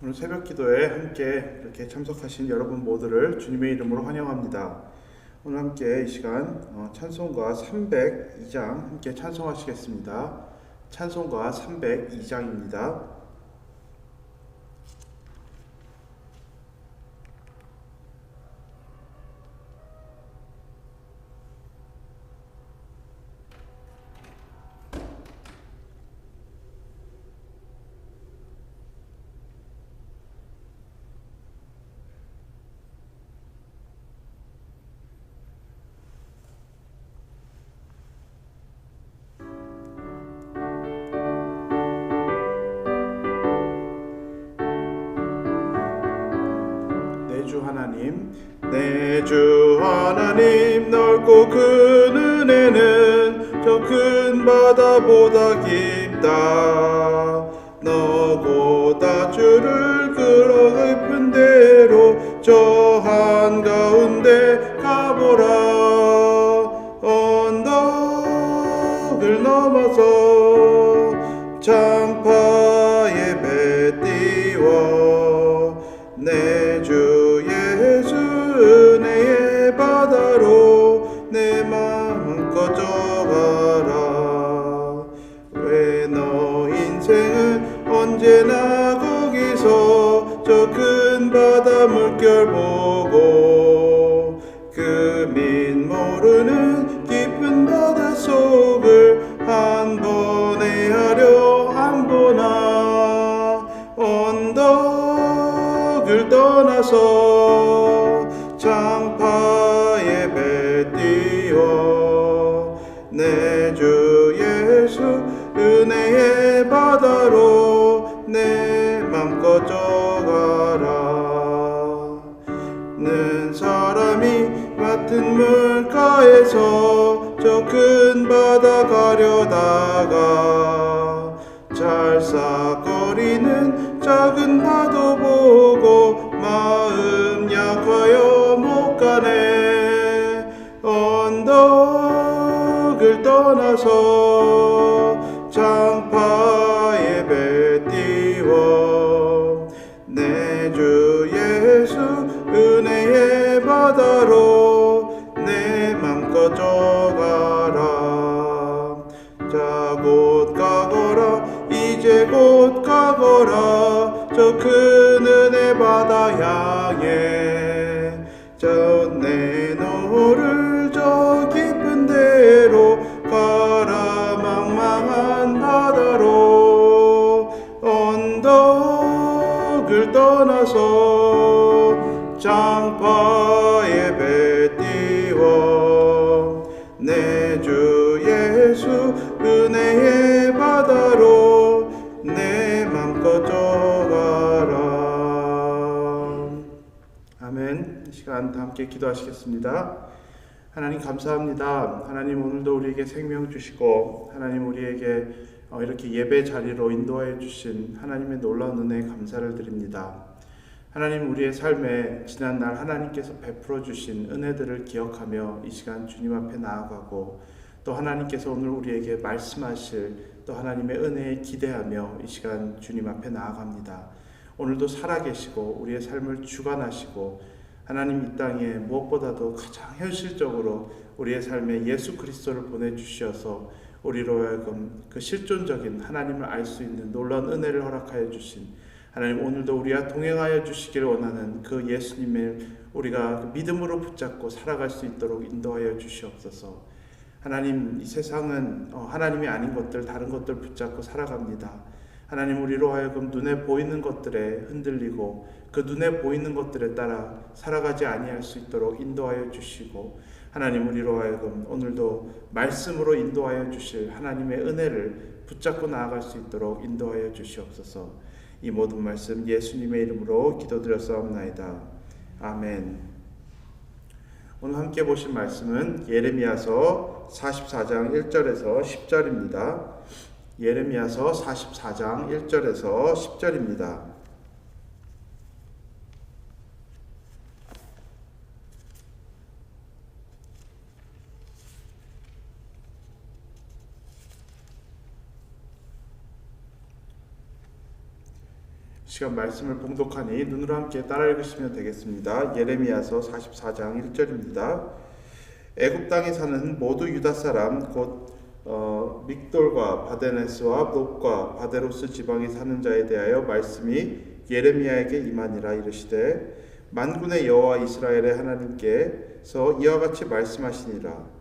오늘 새벽 기도에 함께 이렇게 참석하신 여러분 모두를 주님의 이름으로 환영합니다. 오늘 함께 이 시간 찬송가 302장 함께 찬송하시겠습니다. 찬송가 302장입니다. 내 주 하나님 넓고 큰 은혜는 저 큰 바다보다 깊다. 너보다 주를 끌어 깊은 데로 저 한가운데 가보라. 언덕을 넘어서 장파에 배 띄워 내 주 예수 은혜의 바다로 내 마음 꺼져가라. 왜 너 인생은 언제나 거기서 저 큰 바다 물결 보고 그 밑 모르는 깊은 바다 속을 한 번에 하려 안 보나. 언덕을 떠나서 장파에 배 띄워 내 주 예수 은혜의 바다로 내 맘 꺼져가라. 는 사람이 같은 물가에서 저 큰 바다 가려다가 찰싹거리는 작은 파도 보고 마음 약하여 못 가네. 언덕을 떠나서 장파에 배 띄워 내 주 예수 은혜의 바다로 내 맘 꺼져가라. 자 곧 가거라 이제 곧 가거라 저 큰 은혜 바다 향해. 저 내 너를 저 깊은 데로 가라 망망한 바다로. 언덕을 떠나서 장파에 배 띄워 내 주 예수 은혜의 바다로 내 맘 꺼져가라. 아멘. 이 시간 다 함께 기도하시겠습니다. 하나님 감사합니다. 하나님 오늘도 우리에게 생명 주시고 하나님 우리에게 이렇게 예배 자리로 인도하여 주신 하나님의 놀라운 은혜에 감사를 드립니다. 하나님 우리의 삶에 지난날 하나님께서 베풀어 주신 은혜들을 기억하며 이 시간 주님 앞에 나아가고 또 하나님께서 오늘 우리에게 말씀하실 또 하나님의 은혜에 기대하며 이 시간 주님 앞에 나아갑니다. 오늘도 살아계시고 우리의 삶을 주관하시고 하나님 이 땅에 무엇보다도 가장 현실적으로 우리의 삶에 예수 그리스도를 보내주셔서 우리로 하여금 그 실존적인 하나님을 알 수 있는 놀라운 은혜를 허락하여 주신 하나님 오늘도 우리와 동행하여 주시기를 원하는 그 예수님을 우리가 믿음으로 붙잡고 살아갈 수 있도록 인도하여 주시옵소서. 하나님 이 세상은 하나님이 아닌 것들 다른 것들 붙잡고 살아갑니다. 하나님 우리로 하여금 눈에 보이는 것들에 흔들리고 그 눈에 보이는 것들에 따라 살아가지 아니할 수 있도록 인도하여 주시고 하나님 우리로 하여금 오늘도 말씀으로 인도하여 주실 하나님의 은혜를 붙잡고 나아갈 수 있도록 인도하여 주시옵소서. 이 모든 말씀 예수님의 이름으로 기도드렸사옵나이다. 아멘. 오늘 함께 보실 말씀은 예레미야서 44장 1절에서 10절입니다. 예레미야서 44장 1절에서 10절입니다. 시간 말씀을 봉독하니 눈으로 함께 따라 읽으시면 되겠습니다. 예레미야서 44장 1절입니다. 애굽 땅에 사는 모두 유다 사람 곧 믹돌과 바데네스와 놉과 바데로스 지방에 사는 자에 대하여 말씀이 예레미야에게 임하니라. 이르시되 만군의 여호와 이스라엘의 하나님께서 이와 같이 말씀하시니라.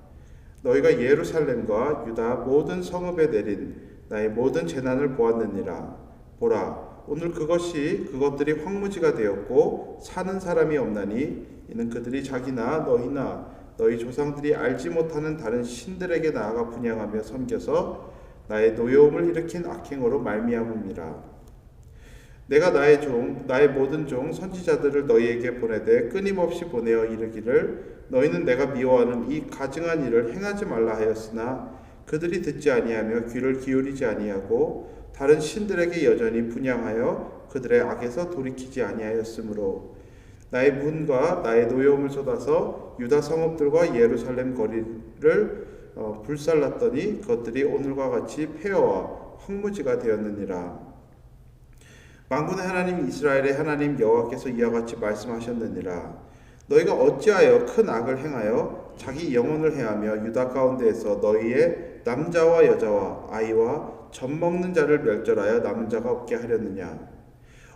너희가 예루살렘과 유다 모든 성읍에 내린 나의 모든 재난을 보았느니라. 보라, 오늘 그것들이 황무지가 되었고 사는 사람이 없나니 이는 그들이 자기나 너희나 너희 조상들이 알지 못하는 다른 신들에게 나아가 분향하며 섬겨서 나의 노여움을 일으킨 악행으로 말미암음이라. 내가 나의 모든 종 선지자들을 너희에게 보내되 끊임없이 보내어 이르기를 너희는 내가 미워하는 이 가증한 일을 행하지 말라 하였으나 그들이 듣지 아니하며 귀를 기울이지 아니하고 다른 신들에게 여전히 분향하여 그들의 악에서 돌이키지 아니하였으므로 나의 문과 나의 노여움을 쏟아서 유다 성읍들과 예루살렘 거리를 불살랐더니 그것들이 오늘과 같이 폐허와 황무지가 되었느니라. 만군의 하나님 이스라엘의 하나님 여호와께서 이와 같이 말씀하셨느니라. 너희가 어찌하여 큰 악을 행하여 자기 영혼을 해하며 유다 가운데에서 너희의 남자와 여자와 아이와 젖 먹는 자를 멸절하여 남은 자가 없게 하렸느냐.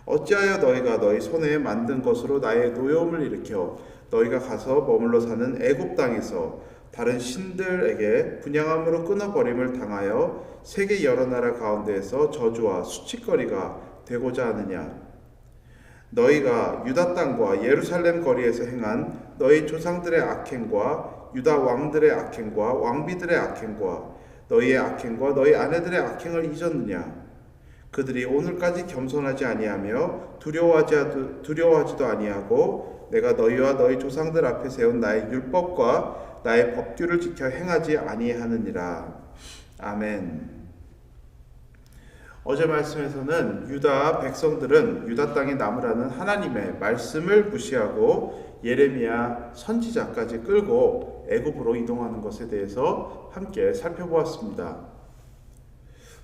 어찌하여 너희가 너희 손에 만든 것으로 나의 노여움을 일으켜 너희가 가서 머물러 사는 애굽 땅에서 다른 신들에게 분향함으로 끊어버림을 당하여 세계 여러 나라 가운데에서 저주와 수치거리가 되고자 하느냐. 너희가 유다 땅과 예루살렘 거리에서 행한 너희 조상들의 악행과 유다 왕들의 악행과 왕비들의 악행과 너희의 악행과 너희 아내들의 악행을 잊었느냐. 그들이 오늘까지 겸손하지 아니하며 두려워하지도 아니하고 내가 너희와 너희 조상들 앞에 세운 나의 율법과 나의 법규를 지켜 행하지 아니하느니라. 아멘. 어제 말씀에서는 유다 백성들은 유다 땅에 남으라는 하나님의 말씀을 무시하고 예레미야 선지자까지 끌고 애굽으로 이동하는 것에 대해서 함께 살펴보았습니다.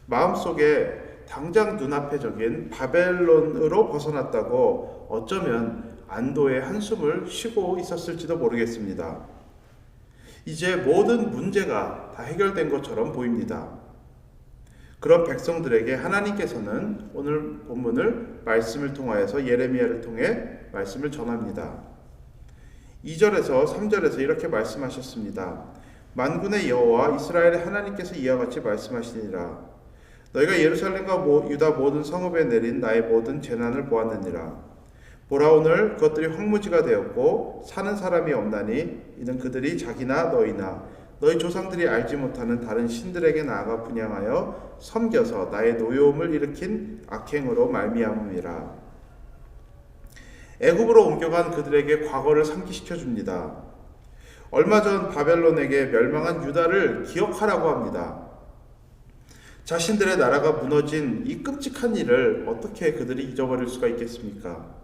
마음속에 당장 눈앞에 적인 바벨론으로 벗어났다고 어쩌면 안도의 한숨을 쉬고 있었을지도 모르겠습니다. 이제 모든 문제가 다 해결된 것처럼 보입니다. 그런 백성들에게 하나님께서는 오늘 본문을 말씀을 통하여서 예레미야를 통해 말씀을 전합니다. 2절에서 3절에서 이렇게 말씀하셨습니다. 만군의 여호와 이스라엘의 하나님께서 이와 같이 말씀하시니라. 너희가 예루살렘과 유다 모든 성읍에 내린 나의 모든 재난을 보았느니라. 보라, 오늘 그것들이 황무지가 되었고 사는 사람이 없나니 이는 그들이 자기나 너희나 너희 조상들이 알지 못하는 다른 신들에게 나아가 분향하여 섬겨서 나의 노여움을 일으킨 악행으로 말미암음이라. 애굽으로 옮겨간 그들에게 과거를 상기시켜 줍니다. 얼마 전 바벨론에게 멸망한 유다를 기억하라고 합니다. 자신들의 나라가 무너진 이 끔찍한 일을 어떻게 그들이 잊어버릴 수가 있겠습니까?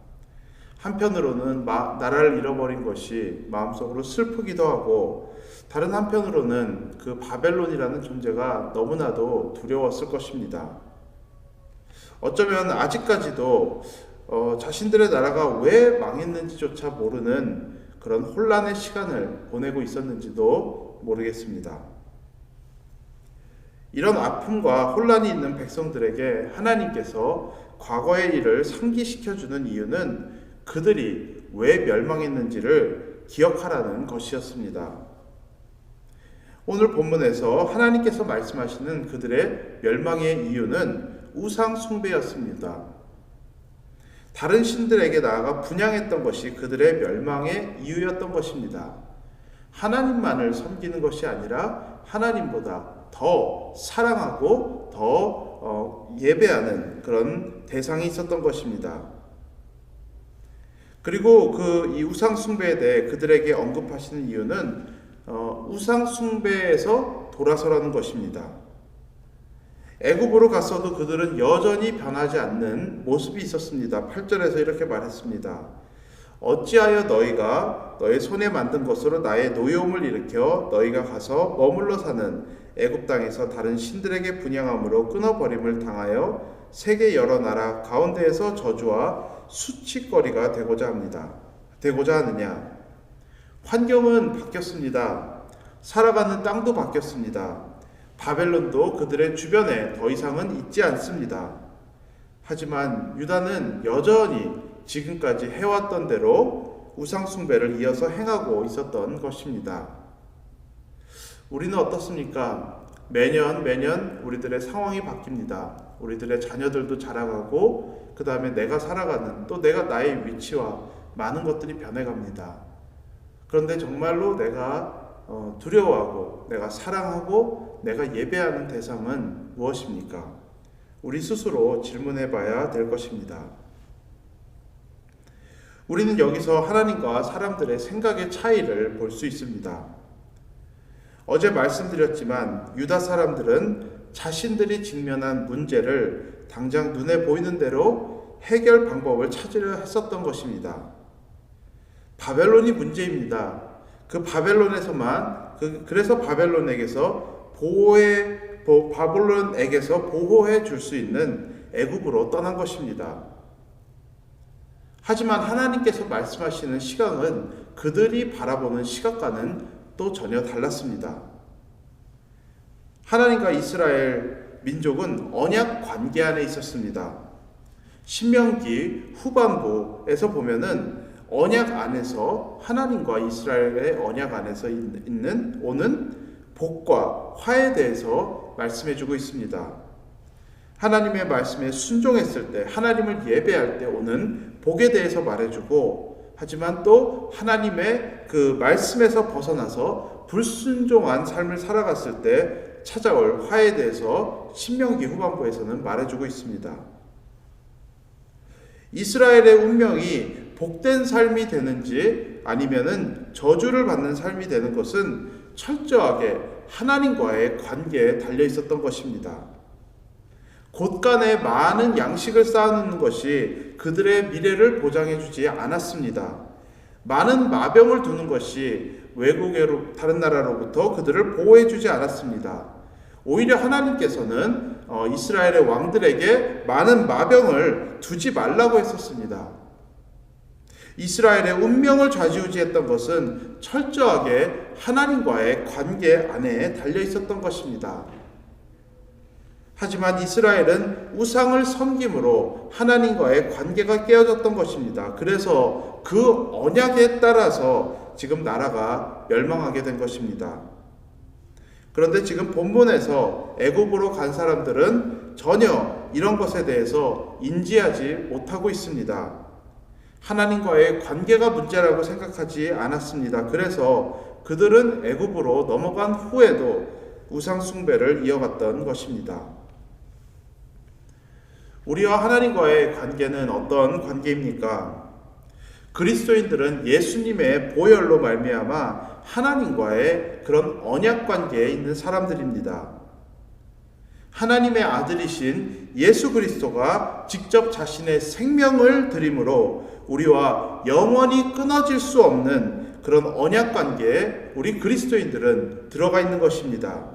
한편으로는 나라를 잃어버린 것이 마음속으로 슬프기도 하고 다른 한편으로는 그 바벨론이라는 존재가 너무나도 두려웠을 것입니다. 어쩌면 아직까지도 자신들의 나라가 왜 망했는지조차 모르는 그런 혼란의 시간을 보내고 있었는지도 모르겠습니다. 이런 아픔과 혼란이 있는 백성들에게 하나님께서 과거의 일을 상기시켜주는 이유는 그들이 왜 멸망했는지를 기억하라는 것이었습니다. 오늘 본문에서 하나님께서 말씀하시는 그들의 멸망의 이유는 우상 숭배였습니다. 다른 신들에게 나아가 분향했던 것이 그들의 멸망의 이유였던 것입니다. 하나님만을 섬기는 것이 아니라 하나님보다 더 사랑하고 더 예배하는 그런 대상이 있었던 것입니다. 그리고 이 우상 숭배에 대해 그들에게 언급하시는 이유는 우상 숭배에서 돌아서라는 것입니다. 애굽으로 갔어도 그들은 여전히 변하지 않는 모습이 있었습니다. 8절에서 이렇게 말했습니다. 어찌하여 너희가 너희 손에 만든 것으로 나의 노여움을 일으켜 너희가 가서 머물러 사는 애굽 땅에서 다른 신들에게 분향함으로 끊어버림을 당하여 세계 여러 나라 가운데에서 저주와 수치거리가 되고자 하느냐? 환경은 바뀌었습니다. 살아가는 땅도 바뀌었습니다. 바벨론도 그들의 주변에 더 이상은 있지 않습니다. 하지만 유다는 여전히 지금까지 해왔던 대로 우상숭배를 이어서 행하고 있었던 것입니다. 우리는 어떻습니까? 매년 우리들의 상황이 바뀝니다. 우리들의 자녀들도 자라가고 그 다음에 내가 살아가는 또 나의 위치와 많은 것들이 변해갑니다. 그런데 정말로 내가 두려워하고 내가 사랑하고 내가 예배하는 대상은 무엇입니까? 우리 스스로 질문해 봐야 될 것입니다. 우리는 여기서 하나님과 사람들의 생각의 차이를 볼 수 있습니다. 어제 말씀드렸지만 유다 사람들은 자신들이 직면한 문제를 당장 눈에 보이는 대로 해결 방법을 찾으려 했었던 것입니다. 바벨론이 문제입니다. 그래서 바벨론에게서 보호해 줄 수 있는 애굽으로 떠난 것입니다. 하지만 하나님께서 말씀하시는 시각은 그들이 바라보는 시각과는 또 전혀 달랐습니다. 하나님과 이스라엘 민족은 언약 관계 안에 있었습니다. 신명기 후반부에서 보면은 언약 안에서 하나님과 이스라엘의 언약 안에서 오는 복과 화에 대해서 말씀해주고 있습니다. 하나님의 말씀에 순종했을 때, 하나님을 예배할 때 오는 복에 대해서 말해주고, 하지만 또 하나님의 그 말씀에서 벗어나서 불순종한 삶을 살아갔을 때 찾아올 화에 대해서 신명기 후반부에서는 말해주고 있습니다. 이스라엘의 운명이 복된 삶이 되는지 아니면은 저주를 받는 삶이 되는 것은 철저하게 하나님과의 관계에 달려 있었던 것입니다. 곳간에 많은 양식을 쌓아놓는 것이 그들의 미래를 보장해주지 않았습니다. 많은 마병을 두는 것이 외국으로 다른 나라로부터 그들을 보호해주지 않았습니다. 오히려 하나님께서는 이스라엘의 왕들에게 많은 마병을 두지 말라고 했었습니다. 이스라엘의 운명을 좌지우지했던 것은 철저하게 하나님과의 관계 안에 달려 있었던 것입니다. 하지만 이스라엘은 우상을 섬김으로 하나님과의 관계가 깨어졌던 것입니다. 그래서 그 언약에 따라서 지금 나라가 멸망하게 된 것입니다. 그런데 지금 본문에서 애굽으로 간 사람들은 전혀 이런 것에 대해서 인지하지 못하고 있습니다. 하나님과의 관계가 문제라고 생각하지 않았습니다. 그래서 그들은 애굽으로 넘어간 후에도 우상 숭배를 이어갔던 것입니다. 우리와 하나님과의 관계는 어떤 관계입니까? 그리스도인들은 예수님의 보혈로 말미암아 하나님과의 그런 언약 관계에 있는 사람들입니다. 하나님의 아들이신 예수 그리스도가 직접 자신의 생명을 드림으로 우리와 영원히 끊어질 수 없는 그런 언약 관계에 우리 그리스도인들은 들어가 있는 것입니다.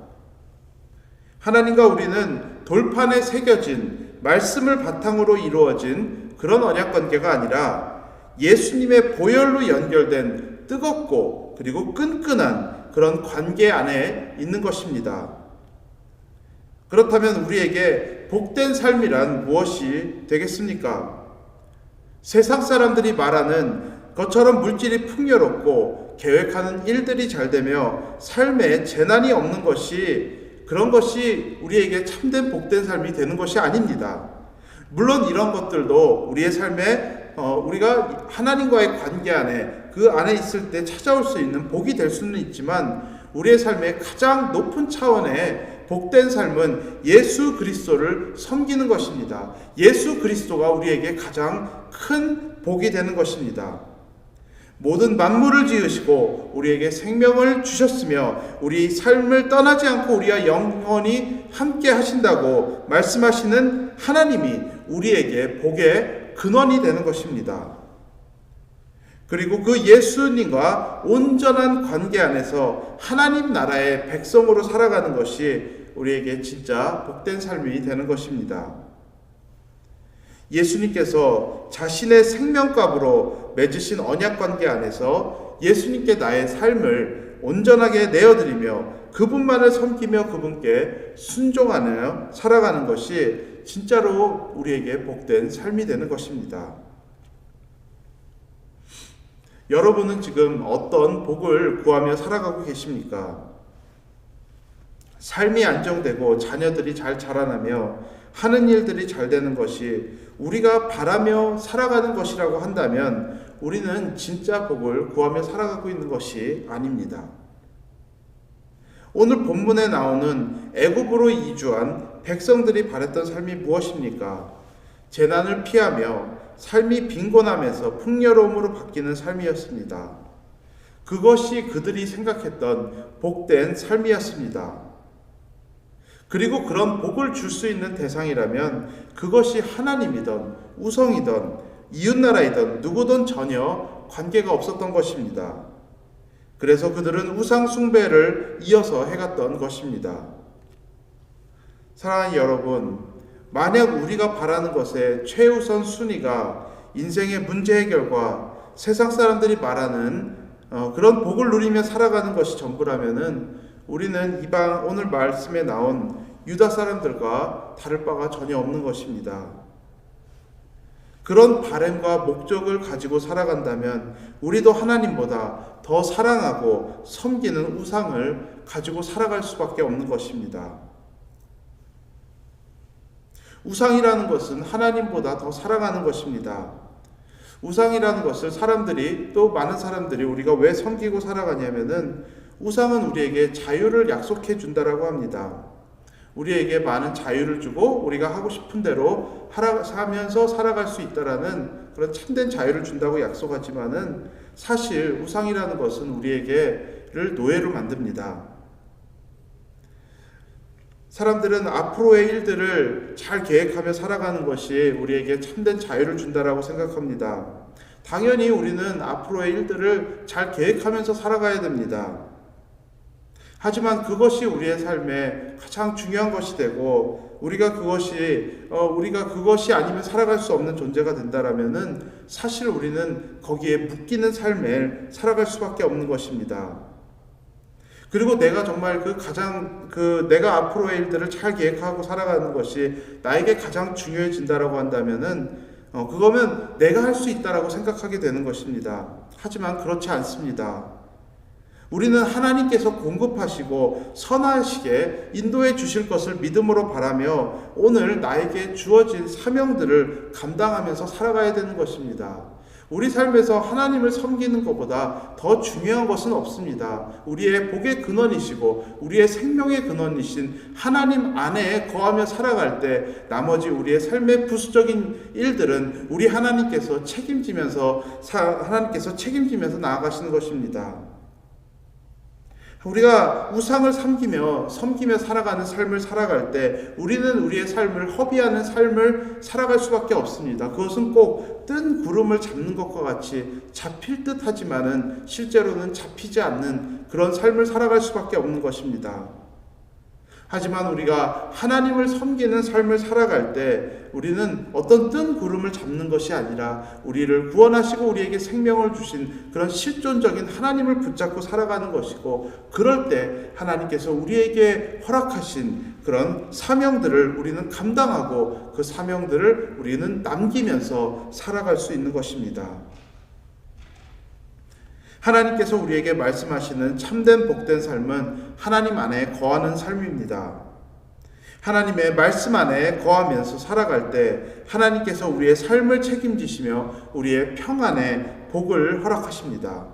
하나님과 우리는 돌판에 새겨진 말씀을 바탕으로 이루어진 그런 언약 관계가 아니라 예수님의 보혈로 연결된 뜨겁고 그리고 끈끈한 그런 관계 안에 있는 것입니다. 그렇다면 우리에게 복된 삶이란 무엇이 되겠습니까? 세상 사람들이 말하는 것처럼 물질이 풍요롭고 계획하는 일들이 잘 되며 삶에 재난이 없는 그런 것이 우리에게 참된 복된 삶이 되는 것이 아닙니다. 물론 이런 것들도 우리의 삶에 우리가 하나님과의 관계 안에 그 안에 있을 때 찾아올 수 있는 복이 될 수는 있지만 우리의 삶의 가장 높은 차원의 복된 삶은 예수 그리스도를 섬기는 것입니다. 예수 그리스도가 우리에게 가장 큰 복이 되는 것입니다. 모든 만물을 지으시고 우리에게 생명을 주셨으며 우리 삶을 떠나지 않고 우리와 영원히 함께 하신다고 말씀하시는 하나님이 우리에게 복의 근원이 되는 것입니다. 그리고 그 예수님과 온전한 관계 안에서 하나님 나라의 백성으로 살아가는 것이 우리에게 진짜 복된 삶이 되는 것입니다. 예수님께서 자신의 생명값으로 맺으신 언약 관계 안에서 예수님께 나의 삶을 온전하게 내어드리며 그분만을 섬기며 그분께 순종하며 살아가는 것이 진짜로 우리에게 복된 삶이 되는 것입니다. 여러분은 지금 어떤 복을 구하며 살아가고 계십니까? 삶이 안정되고 자녀들이 잘 자라나며 하는 일들이 잘 되는 것이 우리가 바라며 살아가는 것이라고 한다면 우리는 진짜 복을 구하며 살아가고 있는 것이 아닙니다. 오늘 본문에 나오는 애굽으로 이주한 백성들이 바랬던 삶이 무엇입니까? 재난을 피하며 삶이 빈곤함에서 풍요로움으로 바뀌는 삶이었습니다. 그것이 그들이 생각했던 복된 삶이었습니다. 그리고 그런 복을 줄 수 있는 대상이라면 그것이 하나님이든 우성이든 이웃나라이든 누구든 전혀 관계가 없었던 것입니다. 그래서 그들은 우상 숭배를 이어서 해갔던 것입니다. 사랑하는 여러분, 만약 우리가 바라는 것의 최우선 순위가 인생의 문제 해결과 세상 사람들이 말하는 그런 복을 누리며 살아가는 것이 전부라면은 우리는 오늘 말씀에 나온 유다 사람들과 다를 바가 전혀 없는 것입니다. 그런 바램과 목적을 가지고 살아간다면 우리도 하나님보다 더 사랑하고 섬기는 우상을 가지고 살아갈 수밖에 없는 것입니다. 우상이라는 것은 하나님보다 더 사랑하는 것입니다. 우상이라는 것을 또 많은 사람들이 우리가 왜 섬기고 살아가냐면은 우상은 우리에게 자유를 약속해 준다라고 합니다. 우리에게 많은 자유를 주고 우리가 하고 싶은 대로 하면서 살아갈 수 있다라는 그런 참된 자유를 준다고 약속하지만은 사실 우상이라는 것은 우리에게를 노예로 만듭니다. 사람들은 앞으로의 일들을 잘 계획하며 살아가는 것이 우리에게 참된 자유를 준다라고 생각합니다. 당연히 우리는 앞으로의 일들을 잘 계획하면서 살아가야 됩니다. 하지만 그것이 우리의 삶에 가장 중요한 것이 되고 우리가 그것이 아니면 살아갈 수 없는 존재가 된다라면은 사실 우리는 거기에 묶이는 삶을 살아갈 수밖에 없는 것입니다. 그리고 내가 정말 내가 앞으로의 일들을 잘 계획하고 살아가는 것이 나에게 가장 중요해진다라고 한다면은 그거면 내가 할 수 있다라고 생각하게 되는 것입니다. 하지만 그렇지 않습니다. 우리는 하나님께서 공급하시고 선하시게 인도해 주실 것을 믿음으로 바라며 오늘 나에게 주어진 사명들을 감당하면서 살아가야 되는 것입니다. 우리 삶에서 하나님을 섬기는 것보다 더 중요한 것은 없습니다. 우리의 복의 근원이시고 우리의 생명의 근원이신 하나님 안에 거하며 살아갈 때 나머지 우리의 삶의 부수적인 일들은 우리 하나님께서 책임지면서 나아가시는 것입니다. 우리가 우상을 섬기며 살아가는 삶을 살아갈 때 우리는 우리의 삶을 허비하는 삶을 살아갈 수밖에 없습니다. 그것은 꼭 뜬 구름을 잡는 것과 같이 잡힐 듯 하지만은 실제로는 잡히지 않는 그런 삶을 살아갈 수밖에 없는 것입니다. 하지만 우리가 하나님을 섬기는 삶을 살아갈 때 우리는 어떤 뜬 구름을 잡는 것이 아니라 우리를 구원하시고 우리에게 생명을 주신 그런 실존적인 하나님을 붙잡고 살아가는 것이고, 그럴 때 하나님께서 우리에게 허락하신 그런 사명들을 우리는 감당하고 그 사명들을 우리는 남기면서 살아갈 수 있는 것입니다. 하나님께서 우리에게 말씀하시는 참된 복된 삶은 하나님 안에 거하는 삶입니다. 하나님의 말씀 안에 거하면서 살아갈 때 하나님께서 우리의 삶을 책임지시며 우리의 평안에 복을 허락하십니다.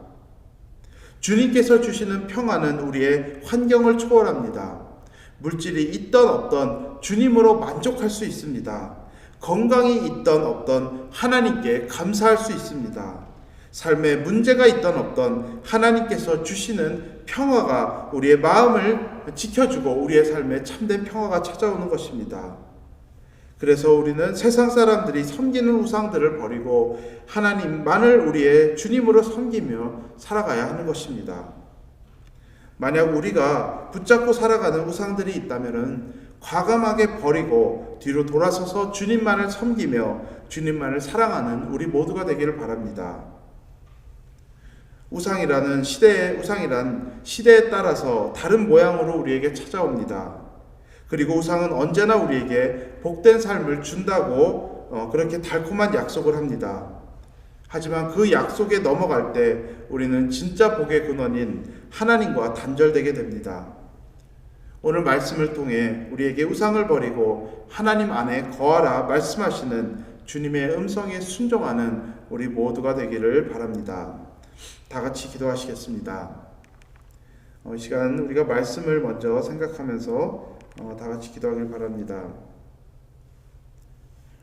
주님께서 주시는 평안은 우리의 환경을 초월합니다. 물질이 있던 없던 주님으로 만족할 수 있습니다. 건강이 있던 없던 하나님께 감사할 수 있습니다. 삶에 문제가 있던 없던 하나님께서 주시는 평화가 우리의 마음을 지켜주고 우리의 삶에 참된 평화가 찾아오는 것입니다. 그래서 우리는 세상 사람들이 섬기는 우상들을 버리고 하나님만을 우리의 주님으로 섬기며 살아가야 하는 것입니다. 만약 우리가 붙잡고 살아가는 우상들이 있다면 과감하게 버리고 뒤로 돌아서서 주님만을 섬기며 주님만을 사랑하는 우리 모두가 되기를 바랍니다. 우상이란 시대에 따라서 다른 모양으로 우리에게 찾아옵니다. 그리고 우상은 언제나 우리에게 복된 삶을 준다고 그렇게 달콤한 약속을 합니다. 하지만 그 약속에 넘어갈 때 우리는 진짜 복의 근원인 하나님과 단절되게 됩니다. 오늘 말씀을 통해 우리에게 우상을 버리고 하나님 안에 거하라 말씀하시는 주님의 음성에 순종하는 우리 모두가 되기를 바랍니다. 다 같이 기도하시겠습니다. 이 시간 우리가 말씀을 먼저 생각하면서 다 같이 기도하길 바랍니다.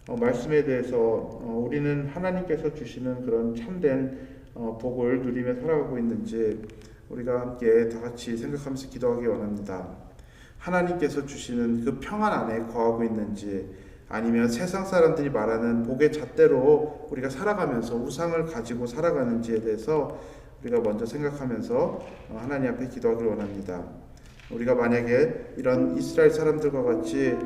말씀에 대해서 우리는 하나님께서 주시는 그런 참된 복을 누리며 살아가고 있는지 우리가 함께 다 같이 생각하면서 기도하기 원합니다. 하나님께서 주시는 그 평안 안에 거하고 있는지, 아니면 세상 사람들이 말하는 복의 잣대로 우리가 살아가면서 우상을 가지고 살아가는지에 대해서 우리가 먼저 생각하면서 하나님 앞에 기도하기를 원합니다. 우리가 만약에 이런 이스라엘 사람들과 같이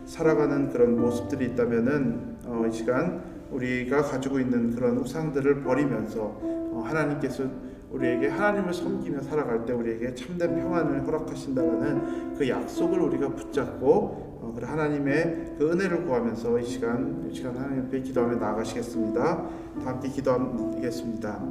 살아가는 그런 모습들이 있다면은 이 시간 우리가 가지고 있는 그런 우상들을 버리면서 하나님께서 우리에게 하나님을 섬기며 살아갈 때 우리에게 참된 평안을 허락하신다는 그 약속을 우리가 붙잡고 하나님의 그 은혜를 구하면서 이 시간 하나님 앞에 기도하며 나아가시겠습니다. 다 함께 기도하겠습니다.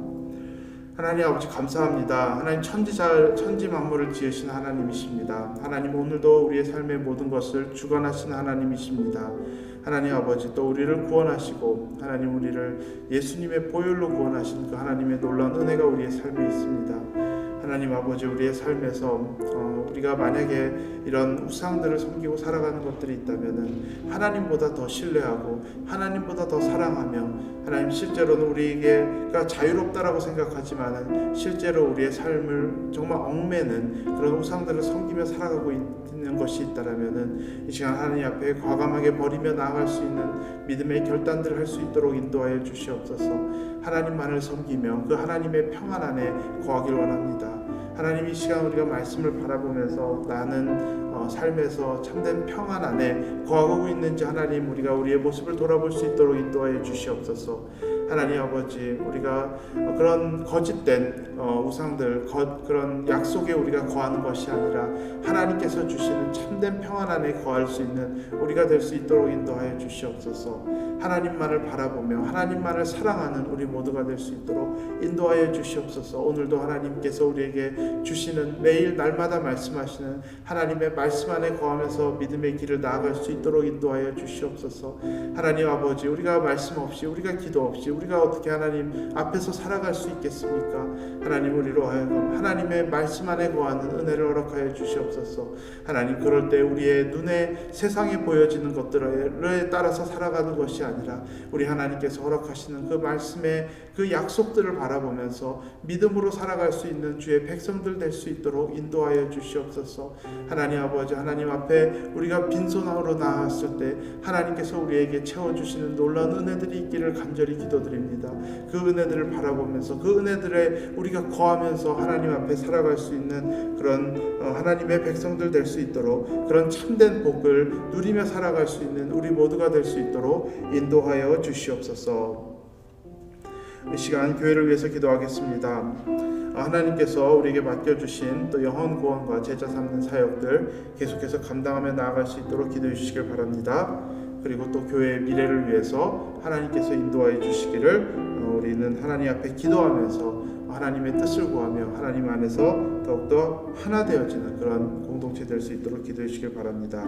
하나님 아버지 감사합니다. 하나님 천지 만물을 지으신 하나님이십니다. 하나님 오늘도 우리의 삶의 모든 것을 주관하시는 하나님이십니다. 하나님 아버지 또 우리를 구원하시고 하나님 우리를 예수님의 보혈로 구원하신 그 하나님의 놀라운 은혜가 우리의 삶에 있습니다. 하나님 아버지 우리의 삶에서 우리가 만약에 이런 우상들을 섬기고 살아가는 것들이 있다면은 하나님보다 더 신뢰하고 하나님보다 더 사랑하며 하나님 실제로는 우리가 자유롭다라고 생각하지만은 실제로 우리의 삶을 정말 얽매는 그런 우상들을 섬기며 살아가고 있는 것이 있다라면은 이 시간 하나님 앞에 과감하게 버리며 나아갈 수 있는 믿음의 결단들을 할 수 있도록 인도하여 주시옵소서. 하나님만을 섬기며 그 하나님의 평안 안에 거하길 원합니다. 하나님 이 시간 우리가 말씀을 바라보면서 나는 삶에서 참된 평안 안에 거하고 있는지 하나님 우리가 우리의 모습을 돌아볼 수 있도록 인도하여 주시옵소서. 하나님 아버지 우리가 그런 거짓된 우상들 그런 약속에 우리가 거하는 것이 아니라 하나님께서 주시는 참된 평안 안에 거할 수 있는 우리가 될 수 있도록 인도하여 주시옵소서. 하나님만을 바라보며 하나님만을 사랑하는 우리 모두가 될 수 있도록 인도하여 주시옵소서. 오늘도 하나님께서 우리에게 주시는 매일 날마다 말씀하시는 하나님의 말씀 안에 거하면서 믿음의 길을 나아갈 수 있도록 인도하여 주시옵소서. 하나님 아버지 우리가 말씀 없이 우리가 기도 없이 우리가 어떻게 하나님 앞에서 살아갈 수 있겠습니까? 하나님 우리로 하여금 하나님의 말씀 안에 거하는 은혜를 허락하여 주시옵소서. 하나님 그럴 때 우리의 눈에 세상에 보여지는 것들에 따라서 살아가는 것이 아니라 우리 하나님께서 허락하시는 그 말씀의 그 약속들을 바라보면서 믿음으로 살아갈 수 있는 주의 백성들 될 수 있도록 인도하여 주시옵소서. 하나님 아버지 하나님 앞에 우리가 빈손으로 나왔을 때 하나님께서 우리에게 채워주시는 놀라운 은혜들이 있기를 간절히 기도드립니다. 그 은혜들을 바라보면서 그 은혜들에 우리가 거하면서 하나님 앞에 살아갈 수 있는 그런 하나님의 백성들 될 수 있도록 그런 참된 복을 누리며 살아갈 수 있는 우리 모두가 될 수 있도록 인도하여 주시옵소서. 이 시간 교회를 위해서 기도하겠습니다. 하나님께서 우리에게 맡겨주신 또 영혼 구원과 제자 삼는 사역들 계속해서 감당하며 나아갈 수 있도록 기도해 주시길 바랍니다. 그리고 또 교회의 미래를 위해서 하나님께서 인도하여 주시기를 우리는 하나님 앞에 기도하면서 하나님의 뜻을 구하며 하나님 안에서 더욱더 하나 되어지는 그런 공동체 될 수 있도록 기도해 주시길 바랍니다.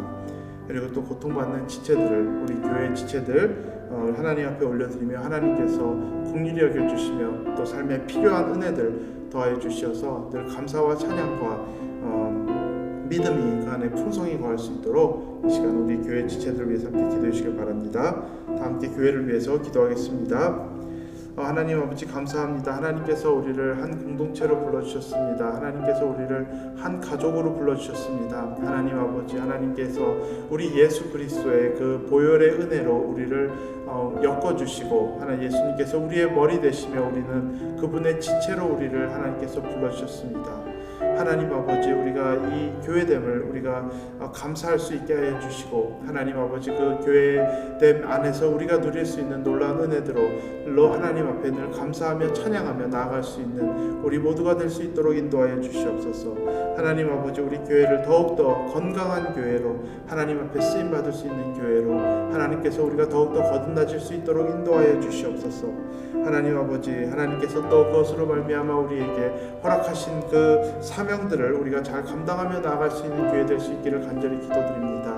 그리고 또 고통받는 지체들을 우리 교회 지체들 하나님 앞에 올려드리며 하나님께서 긍휼히 여겨주시며 또 삶에 필요한 은혜들 더하여 주시어서 늘 감사와 찬양과 믿음이 그 안에 풍성히 거할 수 있도록 이 시간 우리 교회 지체들을 위해서 함께 기도해 주시길 바랍니다. 다 함께 교회를 위해서 기도하겠습니다. 하나님 아버지 감사합니다. 하나님께서 우리를 한 공동체로 불러주셨습니다. 하나님께서 우리를 한 가족으로 불러주셨습니다. 하나님 아버지 하나님께서 우리 예수 그리스도의 그 보혈의 은혜로 우리를 엮어주시고 하나님 예수님께서 우리의 머리 되시며 우리는 그분의 지체로 우리를 하나님께서 불러주셨습니다. 하나님 아버지 우리가 이 교회됨을 우리가 감사할 수 있게 하여 주시고, 하나님 아버지 그 교회됨 안에서 우리가 누릴 수 있는 놀라운 은혜들로 하나님 앞에 늘 감사하며 찬양하며 나아갈 수 있는 우리 모두가 될 수 있도록 인도하여 주시옵소서. 하나님 아버지 우리 교회를 더욱더 건강한 교회로, 하나님 앞에 쓰임받을 수 있는 교회로 하나님께서 우리가 더욱더 거듭나질 수 있도록 인도하여 주시옵소서. 하나님 아버지 하나님께서 또 그것으로 말미암아 우리에게 허락하신 그 사명들을 우리가 잘 감당하며 나아갈 수 있는 교회 될 수 있기를 간절히 기도드립니다.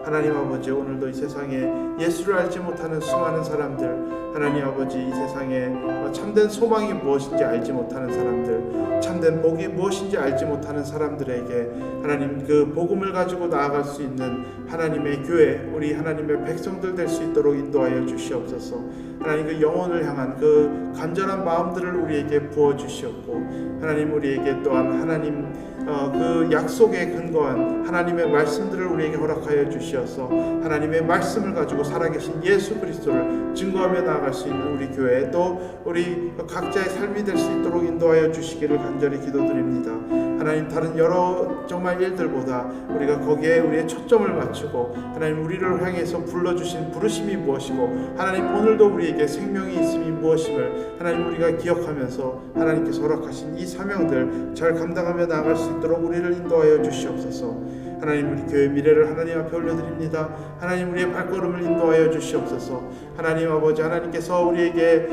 하나님 아버지 오늘도 이 세상에 예수를 알지 못하는 수많은 사람들, 하나님 아버지 이 세상에 참된 소망이 무엇인지 알지 못하는 사람들, 참된 복이 무엇인지 알지 못하는 사람들에게 하나님 그 복음을 가지고 나아갈 수 있는 하나님의 교회, 우리 하나님의 백성들 될 수 있도록 인도하여 주시옵소서. 하나님 그 영혼을 향한 그 간절한 마음들을 우리에게 부어주시옵고, 하나님 우리에게 또한 하나님 그 약속에 근거한 하나님의 말씀들을 우리에게 허락하여 주시어서 하나님의 말씀을 가지고 살아계신 예수 그리스도를 증거하며 나아갈 수 있는 우리 교회, 또 우리 각자의 삶이 될 수 있도록 인도하여 주시기를 간절히 기도드립니다. 하나님 다른 여러 정말 일들보다 우리가 거기에 우리의 초점을 맞추고, 하나님 우리를 향해서 불러주신 부르심이 무엇이고, 하나님 오늘도 우리에게 생명이 있음이 무엇임을 하나님 우리가 기억하면서 하나님께서 허락하신 이 사명들 잘 감당하며 나아갈 수 있도록 우리를 인도하여 주시옵소서. 하나님 우리 교회 미래를 하나님 앞에 올려드립니다. 하나님 우리의 발걸음을 인도하여 주시옵소서. 하나님 아버지 하나님께서 우리에게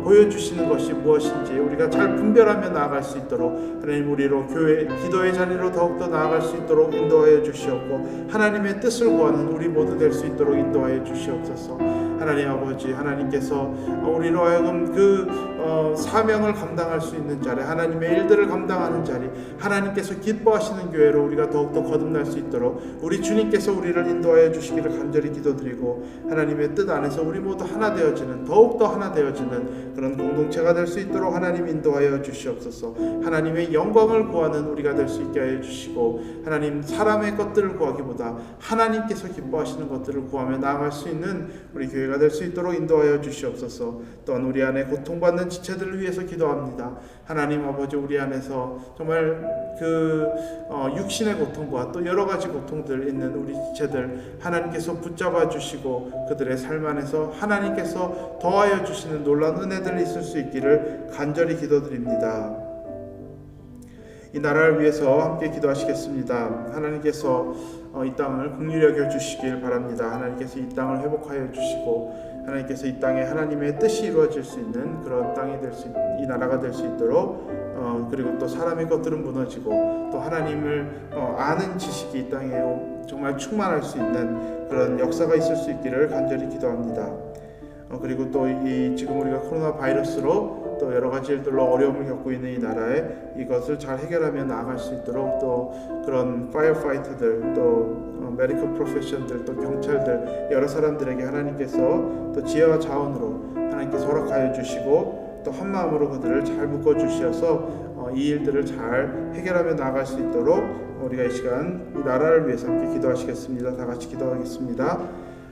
보여주시는 것이 무엇인지 우리가 잘 분별하며 나아갈 수 있도록 하나님 우리로 교회 기도의 자리로 더욱더 나아갈 수 있도록 인도하여 주시옵고, 하나님의 뜻을 구하는 우리 모두 될 수 있도록 인도하여 주시옵소서. 하나님 아버지 하나님께서 우리로 하여금 그 사명을 감당할 수 있는 자리, 하나님의 일들을 감당하는 자리, 하나님께서 기뻐하시는 교회로 우리가 더욱더 거듭날 수 있도록 우리 주님께서 우리를 인도하여 주시기를 간절히 기도드리고, 하나님의 뜻 안에서 우리 모두 하나 되어지는, 더욱더 하나 되어지는 그런 공동체가 될 수 있도록 하나님 인도하여 주시옵소서. 하나님의 영광을 구하는 우리가 될 수 있게 하여 주시고, 하나님 사람의 것들을 구하기보다 하나님께서 기뻐하시는 것들을 구하며 나아갈 수 있는 우리 교회가 될 수 있도록 인도하여 주시옵소서. 또한 우리 안에 고통받는 지체들을 위해서 기도합니다. 하나님 아버지 우리 안에서 정말 그 육신의 고통과 또 여러 가지 고통들 있는 우리 지체들 하나님께서 붙잡아 주시고, 그들의 삶 안에서 하나님께서 더하여 주시는 놀라운 은혜들이 있을 수 있기를 간절히 기도드립니다. 이 나라를 위해서 함께 기도하시겠습니다. 하나님께서 이 땅을 긍휼히 여겨 주시길 바랍니다. 하나님께서 이 땅을 회복하여 주시고, 하나님께서 이 땅에 하나님의 뜻이 이루어질 수 있는 그런 땅이 될 수, 이 나라가 될 수 있도록, 그리고 또 사람의 것들은 무너지고 또 하나님을 아는 지식이 이 땅에 정말 충만할 수 있는 그런 역사가 있을 수 있기를 간절히 기도합니다. 그리고 또 이 지금 우리가 코로나 바이러스로 또 여러 가지 일들로 어려움을 겪고 있는 이 나라에 이것을 잘 해결하며 나아갈 수 있도록, 또 그런 파이어파이터들, 또 메디컬 프로페셔널들, 또 경찰들, 여러 사람들에게 하나님께서 또 지혜와 자원으로 하나님께서 허락하여 주시고, 또 한마음으로 그들을 잘 묶어 주시어서 이 일들을 잘 해결하며 나아갈 수 있도록 우리가 이 시간 이 나라를 위해서 함께 기도하시겠습니다. 다 같이 기도하겠습니다.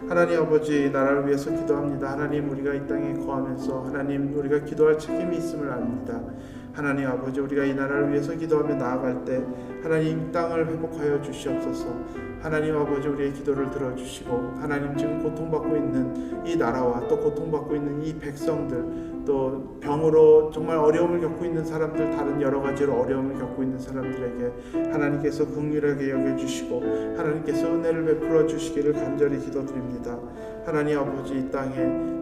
하나님 아버지 나라를 위해서 기도합니다. 하나님 우리가 이 땅에 거하면서 하나님 우리가 기도할 책임이 있음을 압니다. 하나님 아버지 우리가 이 나라를 위해서 기도하며 나아갈 때 하나님 이 땅을 회복하여 주시옵소서. 하나님 아버지 우리의 기도를 들어주시고, 하나님 지금 고통받고 있는 이 나라와 또 고통받고 있는 이 백성들, 또 병으로 정말 어려움을 겪고 있는 사람들, 다른 여러 가지로 어려움을 겪고 있는 사람들에게 하나님께서 긍휼하게 여겨주시고 하나님께서 은혜를 베풀어 주시기를 간절히 기도드립니다. 하나님 아버지 이 땅에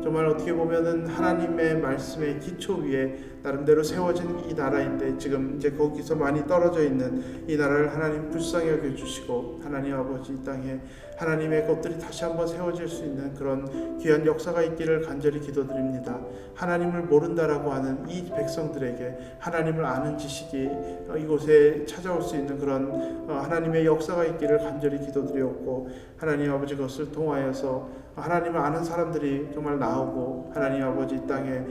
정말 어떻게 보면은 하나님의 말씀의 기초 위에 나름대로 세워진 이 나라인데, 지금 이제 거기서 많이 떨어져 있는 이 나라를 하나님 불쌍히 여겨주시고, 하나님 아버지 이 땅에 하나님의 것들이 다시 한번 세워질 수 있는 그런 귀한 역사가 있기를 간절히 기도드립니다. 하나님을 모른다라고 하는 이 백성들에게 하나님을 아는 지식이 이곳에 찾아올 수 있는 그런 하나님의 역사가 있기를 간절히 기도드렸고, 하나님 아버지 그것을 통하여서 하나님을 아는 사람들이 정말 나오고, 하나님 아버지 이 땅에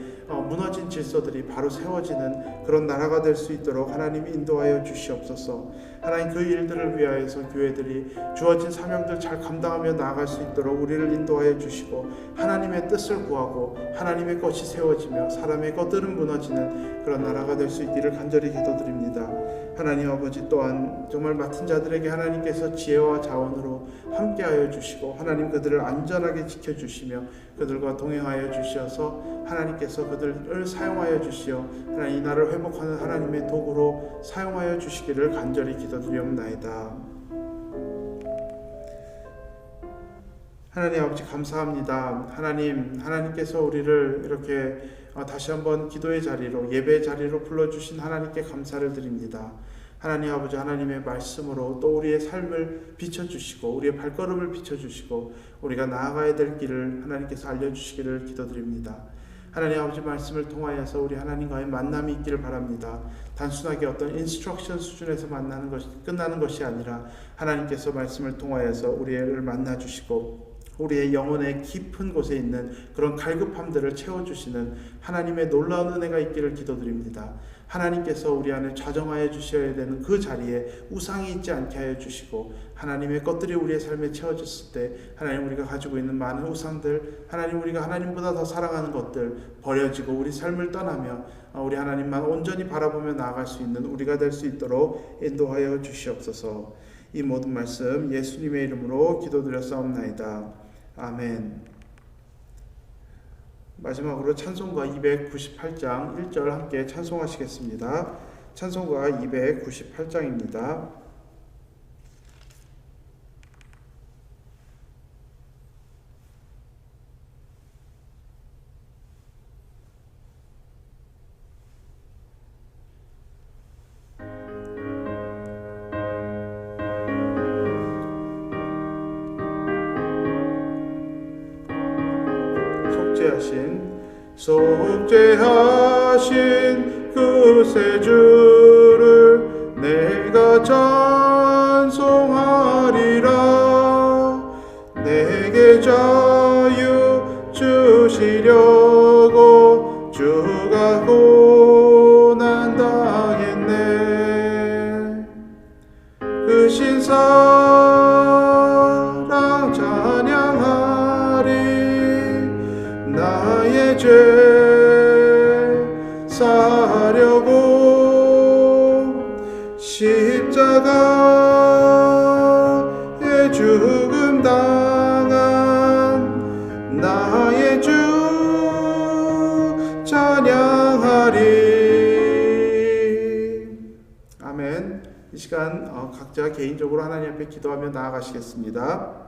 무너진 질서들이 바로 세워지는 그런 나라가 될 수 있도록 하나님이 인도하여 주시옵소서. 하나님 그 일들을 위하여서 교회들이 주어진 사명들 잘 감당하며 나아갈 수 있도록 우리를 인도하여 주시고 하나님의 뜻을 구하고 하나님의 것이 세워지며 사람의 것들은 무너지는 그런 나라가 될 수 있기를 간절히 기도드립니다. 하나님 아버지 또한 정말 맡은 자들에게 하나님께서 지혜와 자원으로 함께하여 주시고 하나님 그들을 안전하게 지켜주시며 그들과 동행하여 주셔서 하나님께서 그들을 사용하여 주시어 하나님 이 나라를 회복하는 하나님의 도구로 사용하여 주시기를 간절히 기도드리옵나이다. 하나님 아버지 감사합니다. 하나님께서 우리를 이렇게 다시 한번 기도의 자리로 예배의 자리로 불러주신 하나님께 감사를 드립니다. 하나님 아버지 하나님의 말씀으로 또 우리의 삶을 비춰주시고 우리의 발걸음을 비춰주시고 우리가 나아가야 될 길을 하나님께서 알려주시기를 기도드립니다. 하나님 아버지 말씀을 통하여서 우리 하나님과의 만남이 있기를 바랍니다. 단순하게 어떤 인스트럭션 수준에서 만나는 것이 끝나는 것이 아니라 하나님께서 말씀을 통하여서 우리를 만나주시고 우리의 영혼의 깊은 곳에 있는 그런 갈급함들을 채워주시는 하나님의 놀라운 은혜가 있기를 기도드립니다. 하나님께서 우리 안에 좌정하여 주셔야 되는 그 자리에 우상이 있지 않게 하여 주시고 하나님의 것들이 우리의 삶에 채워졌을 때 하나님 우리가 가지고 있는 많은 우상들 하나님 우리가 하나님보다 더 사랑하는 것들 버려지고 우리 삶을 떠나며 우리 하나님만 온전히 바라보며 나아갈 수 있는 우리가 될 수 있도록 인도하여 주시옵소서. 이 모든 말씀 예수님의 이름으로 기도드렸사옵나이다. 아멘. 마지막으로 찬송가 298장 1절 함께 찬송하시겠습니다. 찬송가 298장입니다. 속죄하신 그 새 주를 내가 찬송하리라. 내게 자유 주시려고 주가 고난 당했네. 그 신사랑 찬양하리. 나의 죄 사하려고 십자가에 죽음 당한 나의 주 찬양하리. 아멘. 이 시간 각자 개인적으로 하나님 앞에 기도하며 나아가시겠습니다.